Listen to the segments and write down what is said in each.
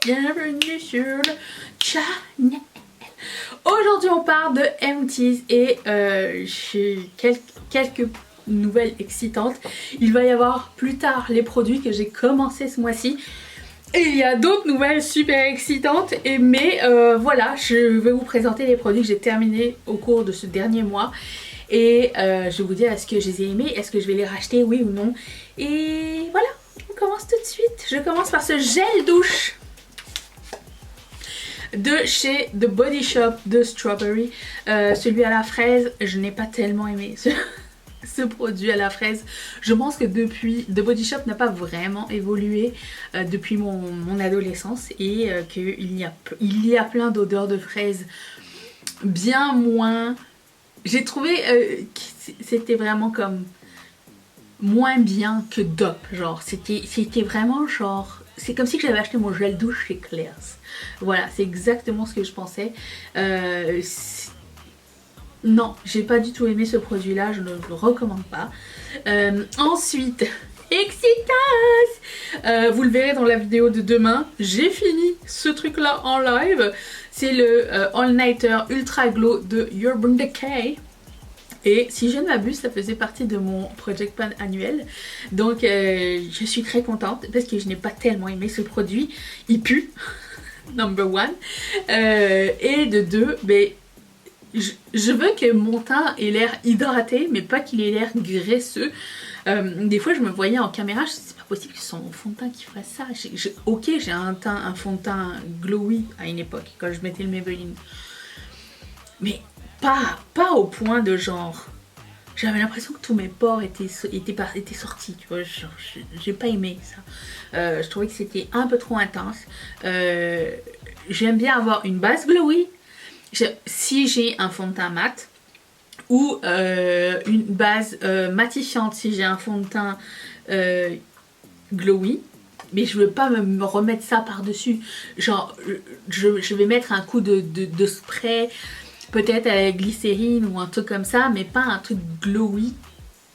bienvenue sur le channel. Aujourd'hui on parle de empties et j'ai quelques nouvelles excitantes. Il va y avoir plus tard les produits que j'ai commencé ce mois-ci. Et il y a d'autres nouvelles super excitantes, mais voilà, je vais vous présenter les produits que j'ai terminés au cours de ce dernier mois. Et je vais vous dire est-ce que je les ai aimés, est-ce que je vais les racheter, oui ou non. Et voilà, on commence tout de suite. Je commence par ce gel douche de chez The Body Shop de Strawberry. Celui à la fraise, je n'ai pas tellement aimé ce produit à la fraise. Je pense que depuis, The Body Shop n'a pas vraiment évolué depuis mon adolescence et qu'il y a plein d'odeurs de fraises bien moins... J'ai trouvé que c'était vraiment comme moins bien que Dop, genre c'était vraiment genre... C'est comme si j'avais acheté mon gel douche chez Claire's. Voilà, c'est exactement ce que je pensais. Non, j'ai pas du tout aimé ce produit là, je ne le recommande pas. Ensuite, Excitas, vous le verrez dans la vidéo de demain, j'ai fini ce truc là en live. C'est le All Nighter Ultra Glow de Urban Decay. Et si je ne m'abuse, ça faisait partie de mon Project Pan annuel. Donc je suis très contente parce que je n'ai pas tellement aimé ce produit. Il pue, number one. Et de deux, mais je veux que mon teint ait l'air hydraté, mais pas qu'il ait l'air graisseux. Des fois, je me voyais en caméra, je me disais, c'est pas possible que ce soit mon fond de teint qui ferait ça. Ok, j'ai un fond de teint glowy à une époque, quand je mettais le Maybelline. Mais pas au point de genre... J'avais l'impression que tous mes pores étaient sortis, tu vois, j'ai pas aimé ça. Je trouvais que c'était un peu trop intense. J'aime bien avoir une base glowy. Si j'ai un fond de teint mat ou une base matifiante si j'ai un fond de teint glowy, mais je veux pas me remettre ça par dessus. Genre je vais mettre un coup de spray, peut-être avec glycérine ou un truc comme ça, mais pas un truc glowy.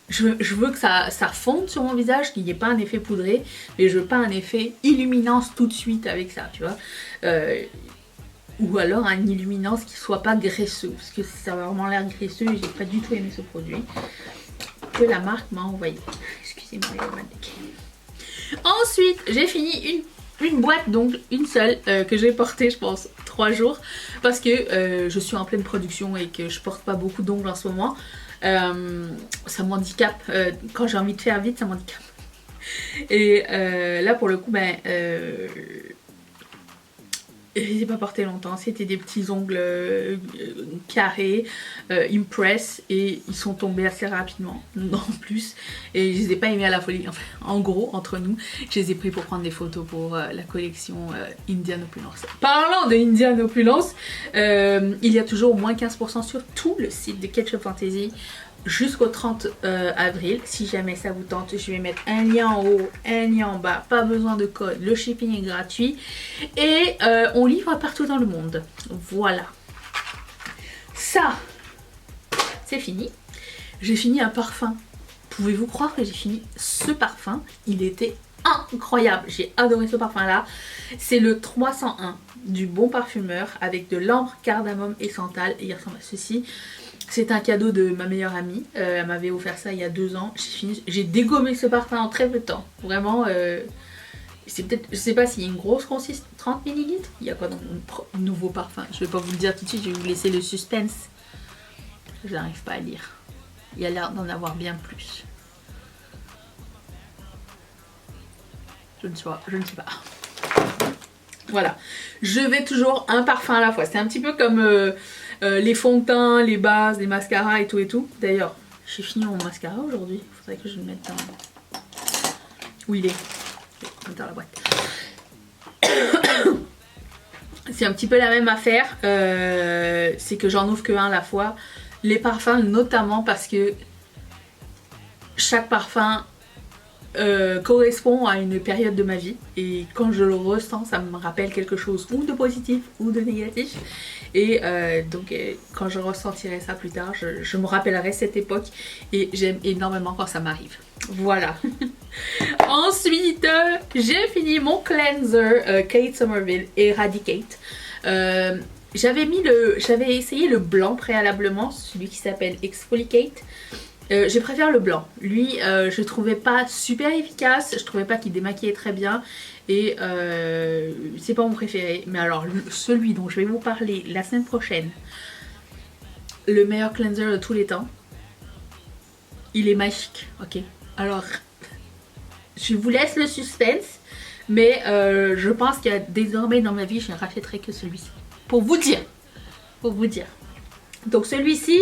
Je veux que ça fonde sur mon visage, qu'il n'y ait pas un effet poudré, mais je veux pas un effet illuminance tout de suite avec ça, tu vois. Ou alors un illuminance qui soit pas graisseux, parce que ça a vraiment l'air graisseux et j'ai pas du tout aimé ce produit que la marque m'a envoyé. Excusez-moi les mannequins. Ensuite j'ai fini une boîte, donc une seule, que j'ai portée je pense 3 jours parce que je suis en pleine production et que je porte pas beaucoup d'ongles en ce moment. Ça m'handicape, quand j'ai envie de faire vite ça m'handicape. Et là pour le coup je les ai pas portés longtemps, c'était des petits ongles carrés, Impress, et ils sont tombés assez rapidement, en plus, et je les ai pas aimés à la folie. Enfin, en gros, entre nous, je les ai pris pour prendre des photos pour la collection Indian Opulence. Parlant de Indian Opulence, il y a toujours moins 15% sur tout le site de Ketchup Fantasy jusqu'au 30 avril. Si jamais ça vous tente, je vais mettre un lien en haut, un lien en bas, pas besoin de code, le shipping est gratuit et on livre partout dans le monde. Voilà, ça c'est fini. J'ai fini un parfum. Pouvez-vous croire que j'ai fini ce parfum? Il était incroyable, j'ai adoré ce parfum là. C'est le 301 du Bon Parfumeur avec de l'ambre, cardamome et santal et il ressemble à ceci. C'est un cadeau de ma meilleure amie, elle m'avait offert ça il y a 2 ans, j'ai dégommé ce parfum en très peu de temps, vraiment, c'est peut-être, je sais pas s'il y a une grosse consistance, 30 ml, il y a quoi dans mon nouveau parfum, je vais pas vous le dire tout de suite, je vais vous laisser le suspense, je n'arrive pas à lire, il y a l'air d'en avoir bien plus, je ne sais pas. Voilà, je vais toujours un parfum à la fois, c'est un petit peu comme les fonds de teint, les bases, les mascaras et tout. D'ailleurs, j'ai fini mon mascara aujourd'hui, il faudrait que je le mette dans... Où il est? Dans la boîte. C'est un petit peu la même affaire, c'est que j'en ouvre que un à la fois. Les parfums notamment parce que chaque parfum correspond à une période de ma vie et quand je le ressens ça me rappelle quelque chose ou de positif ou de négatif et donc quand je ressentirai ça plus tard je me rappellerai cette époque et j'aime énormément quand ça m'arrive. Voilà. Ensuite j'ai fini mon cleanser Kate Somerville Eradicate. J'avais essayé le blanc préalablement, celui qui s'appelle Exfoliate. Je préfère le blanc. Lui, je trouvais pas super efficace, je trouvais pas qu'il démaquillait très bien et c'est pas mon préféré. Mais alors, celui dont je vais vous parler la semaine prochaine, le meilleur cleanser de tous les temps, il est magique, ok? Alors, je vous laisse le suspense, mais je pense qu'il y a désormais dans ma vie, je ne rachèterai que celui-ci. Pour vous dire. Donc celui-ci,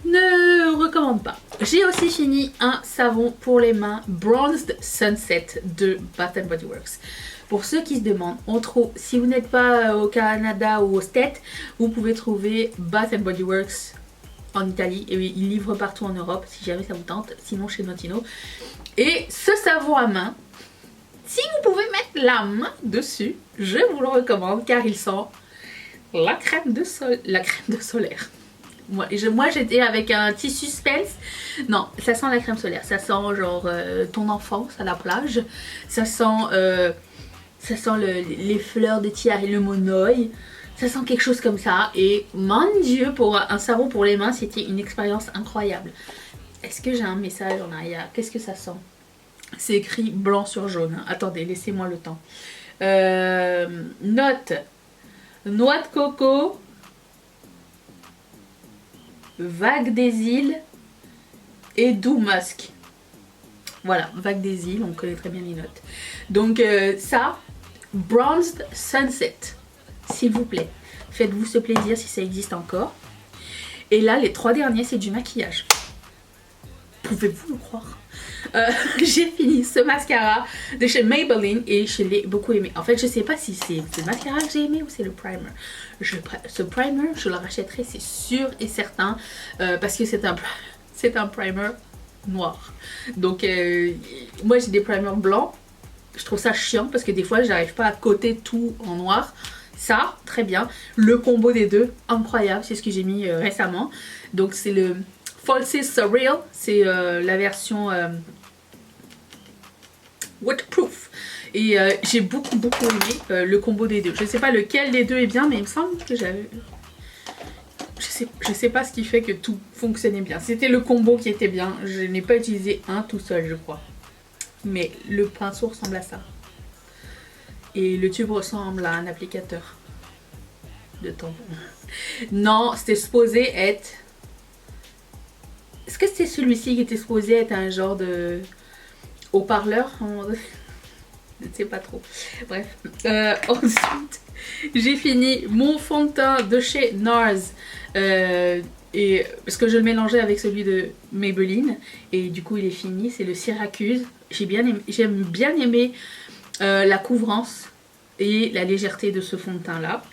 ne recommande pas. J'ai aussi fini un savon pour les mains Bronzed Sunset de Bath & Body Works. Pour ceux qui se demandent, on trouve, si vous n'êtes pas au Canada ou aux States, vous pouvez trouver Bath & Body Works en Italie et ils livrent partout en Europe si jamais ça vous tente, sinon chez Notino. Et ce savon à main, si vous pouvez mettre la main dessus, je vous le recommande car il sent la crème de solaire. Moi j'étais avec un petit suspense. Non, ça sent la crème solaire. Ça sent genre ton enfance à la plage. Ça sent les fleurs de tiare et le monoï. Ça sent quelque chose comme ça. Et mon Dieu, pour un savon pour les mains, c'était une expérience incroyable. Est-ce que j'ai un message en arrière? Qu'est-ce que ça sent? C'est écrit blanc sur jaune. Attendez, laissez-moi le temps. Note. Noix de coco. Vague des îles et doux musk. Voilà, vague des îles, on connaît très bien les notes. Donc ça, Bronzed Sunset, s'il vous plaît. Faites-vous ce plaisir si ça existe encore. Et là, les 3 derniers, c'est du maquillage. Pouvez-vous le croire? J'ai fini ce mascara de chez Maybelline et je l'ai beaucoup aimé. En fait, je sais pas si c'est le mascara que j'ai aimé ou c'est le primer. Ce primer, je le rachèterai, c'est sûr et certain, parce que c'est un primer noir. Donc, moi j'ai des primers blancs. Je trouve ça chiant parce que des fois, j'arrive pas à coter tout en noir. Ça, très bien. Le combo des deux, incroyable. C'est ce que j'ai mis récemment. Donc, c'est le Falsies Surreal. C'est la version waterproof. Et j'ai beaucoup aimé le combo des deux. Je sais pas lequel des deux est bien, mais il me semble que j'avais... Je sais pas ce qui fait que tout fonctionnait bien. C'était le combo qui était bien. Je n'ai pas utilisé un tout seul, je crois. Mais le pinceau ressemble à ça. Et le tube ressemble à un applicateur de tampon. Non, c'était supposé être... Est-ce que c'était celui-ci qui était supposé être un genre de haut-parleur? Je ne sais pas trop. Bref. Ensuite, j'ai fini mon fond de teint de chez NARS. Et parce que je le mélangeais avec celui de Maybelline. Et du coup, il est fini. C'est le Syracuse. J'aime bien aimer la couvrance et la légèreté de ce fond de teint là.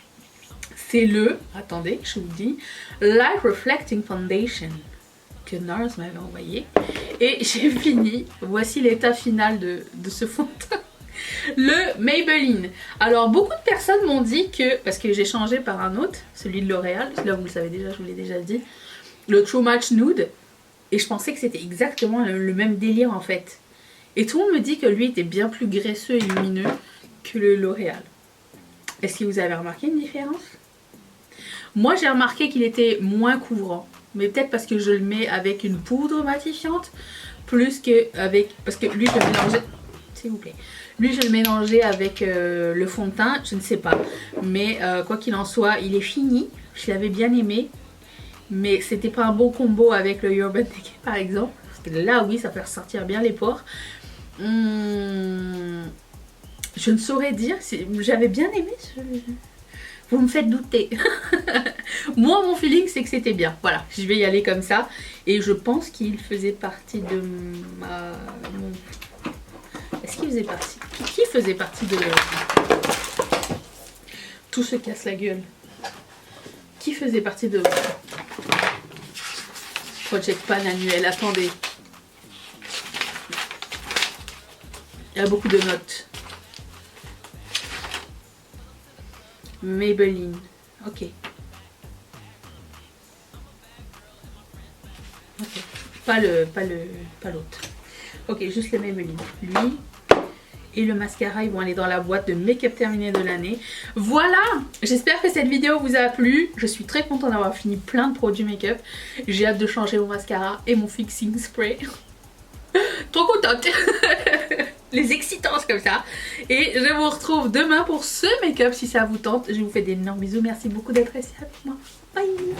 C'est le, attendez, je vous dis, Light Reflecting Foundation que NARS m'avait envoyé. Et j'ai fini. Voici l'état final de ce fond de teint. Le Maybelline. Alors beaucoup de personnes m'ont dit que, parce que j'ai changé par un autre, celui de L'Oréal, là vous le savez déjà, je vous l'ai déjà dit, le True Match Nude, et je pensais que c'était exactement le même délire en fait. Et tout le monde me dit que lui était bien plus graisseux et lumineux que le L'Oréal. Est-ce que vous avez remarqué une différence? Moi j'ai remarqué qu'il était moins couvrant, mais peut-être parce que je le mets avec une poudre matifiante, plus que avec, parce que lui je le mélangeais, s'il vous plaît. Lui, je le mélangeais avec le fond de teint, je ne sais pas. Mais quoi qu'il en soit, il est fini. Je l'avais bien aimé. Mais c'était pas un bon combo avec le Urban Decay, par exemple. Parce que là, oui, ça fait ressortir bien les pores. Je ne saurais dire. J'avais bien aimé. Vous me faites douter. Moi, mon feeling, c'est que c'était bien. Voilà, je vais y aller comme ça. Et je pense qu'il faisait partie de Est-ce qu'il faisait partie? Qui faisait partie de... Tout se casse la gueule. Qui faisait partie de... Project Pan annuel, attendez. Il y a beaucoup de notes. Maybelline. Ok. Ok. Pas l'autre. Ok, juste le Maybelline. Lui et le mascara, ils vont aller dans la boîte de make-up terminé de l'année. Voilà, j'espère que cette vidéo vous a plu. Je suis très contente d'avoir fini plein de produits make-up. J'ai hâte de changer mon mascara et mon fixing spray. Trop contente. Les excitances comme ça. Et je vous retrouve demain pour ce make-up si ça vous tente. Je vous fais d'énormes bisous. Merci beaucoup d'être resté avec moi. Bye.